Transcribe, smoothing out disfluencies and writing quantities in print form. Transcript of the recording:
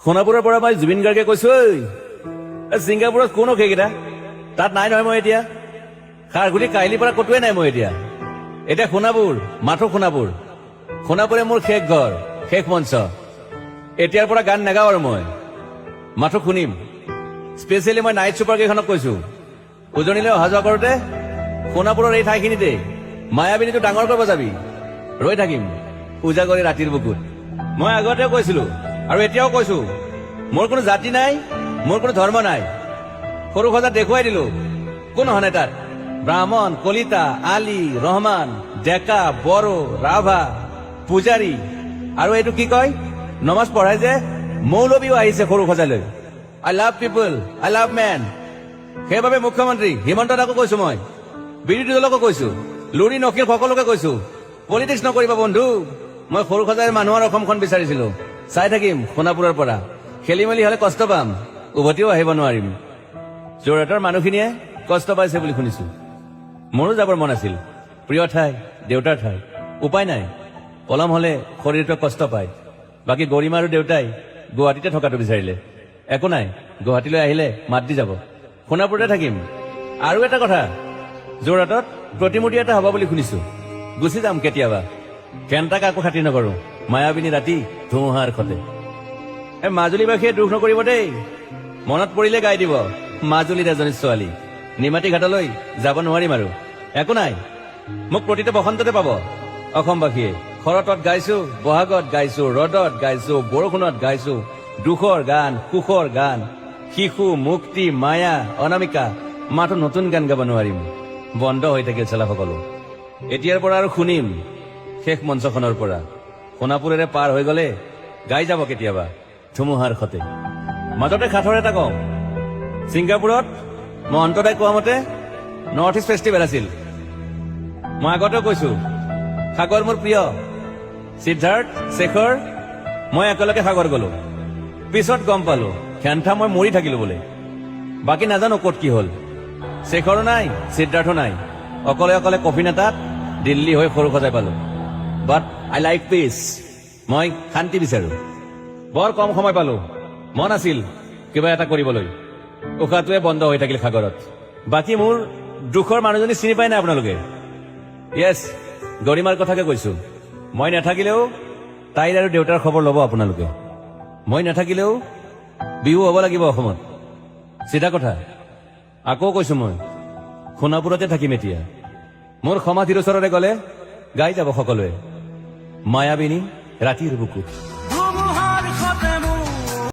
সোণাপুৰৰ পৰা মই জুবিন গাৰ্গে কৈছো ছিংগাপুৰত কোন সেইকেইটা তাত নাই নহয় মই এতিয়া খাৰঘুলি কাহিলীৰ পৰা কতোৱে নাই মই এতিয়া সোণাপুৰ মাথো সোণাপুৰে মোৰ শেষ ঘৰ শেষ মঞ্চ এতিয়াৰ পৰা গান নাগাওঁ আৰু মই মাথো শুনিম স্পেচিয়েলি মই নাইট ছুপাৰ কেইখনক কৈছো উজনিলৈ অহা যোৱা কৰোঁতে সোণাপুৰৰ এই ঠাইখিনিতে মায়াবিনীটো ডাঙৰ কৰিব যাবি ৰৈ থাকিম উজাগৰি ৰাতিৰ বুকুত মই আগতেও কৈছিলো আৰু এতিয়াও কৈছো মোৰ কোনো জাতি নাই মোৰ কোনো ধৰ্ম নাই সৰু সজাত দেখুৱাই দিলো কোন হনে তাত ব্ৰাহ্মণ কলিতা আলী ৰহমান ডেকা বড়ো ৰাভা পূজাৰী আৰু এইটো কি কয় নমাজ পঢ়াই যে মৌলবীও আহিছে সৰু সজালৈ I love people I love man সেইবাবে মুখ্যমন্ত্ৰী হিমন্ত দাকো কৈছো মই বিৰোধী দলকো কৈছো লুৰি নকিল সকলোকে কৈছো পলিটিক্স নকৰিবা বন্ধু মই সৰু সজাই মানুহৰ অসমখন বিচাৰিছিলো চাই থাকিম সোণাপুৰৰ পৰা খেলি মেলি হলে কষ্ট পাম উভতিও আহিব নোৱাৰিম যোৰহাটৰ মানুহখিনিয়ে কষ্ট পাইছে বুলি শুনিছো মোৰো যাবৰ মন আছিল প্ৰিয় ঠাই দেউতাৰ ঠাই উপায় নাই পলম হলে শৰীৰটো কষ্ট পায় বাকী গৰিমা আৰু দেউতাই গুৱাহাটীতে থকাটো বিচাৰিলে একো নাই গুৱাহাটীলৈ আহিলে মাত দি যাব সোণাপুৰতে থাকিম আৰু এটা কথা যোৰহাটত প্ৰতিমূৰ্তি এটা হ'ব বুলি শুনিছো গুচি যাম কেতিয়াবা কেণ্টা কাকো খাতি নকৰো মায়াবিনী ৰাতি ধুমুহাৰ খতে মাজুলীবাসীয়ে দুখ নকৰিব দেই মনত পৰিলে গাই দিব মাজুলীৰ এজনী ছোৱালী নিমাতী ঘাটলৈ যাব নোৱাৰিম আৰু একো নাই মোক প্ৰতিটো বসন্ততে পাব অসমবাসীয়ে শৰতত গাইছো বহাগত গাইছো ৰদত গাইছো বৰষুণত গাইছো দুখৰ গান সুখৰ গান শিশু মুক্তি মায়া অনামিকা মাথো নতুন গান গাব নোৱাৰিম বন্ধ হৈ থাকিল চেলা সকলো এতিয়াৰ পৰা আৰু শুনিম শেষ মঞ্চখনৰ পৰা সোণাপুৰেৰে পাৰ হৈ গলে গাই যাব কেতিয়াবা ধুমুহাৰ খতে মাজতে সাঁথৰ এটা কওঁ ছিংগাপুৰত মই অন্তদাই কোৱা মতে নৰ্থ ইষ্ট ফেষ্টিভেল আছিল মই আগতেও কৈছো সাগৰ মোৰ প্ৰিয় সিদ্ধাৰ্থ শেখৰ মই একেলগে সাগৰ গলো পিছত গম পালো খেন্থা মই মৰি থাকিলো বোলে বাকী নাজানো ক'ত কি হল শেখৰো নাই সিদ্ধাৰ্থো নাই অকলে অকলে কফি নেতাত দিল্লী হৈ সৰু সজাই পালো বাট আই লাইক পিচ মই শান্তি বিচাৰো বৰ কম সময় পালো মন আছিল কিবা এটা কৰিবলৈ উশাহটোৱে বন্ধ হৈ থাকিল সাগৰত বাকী মোৰ দুখৰ মানুহজনী চিনি পাই নাই আপোনালোকে য়েছ গৰিমাৰ কথাকে কৈছো মই নাথাকিলেও তাইৰ আৰু দেউতাৰ খবৰ ল'ব আপোনালোকে মই নাথাকিলেও বিহু হ'ব লাগিব অসমত চিধা কথা আকৌ কৈছো মই সোণাপুৰতে থাকিম এতিয়া মোৰ সমাধিৰ ওচৰলৈ গলে গাই যাব সকলোৱে মায়াবিনী ৰাতিৰ বুকুত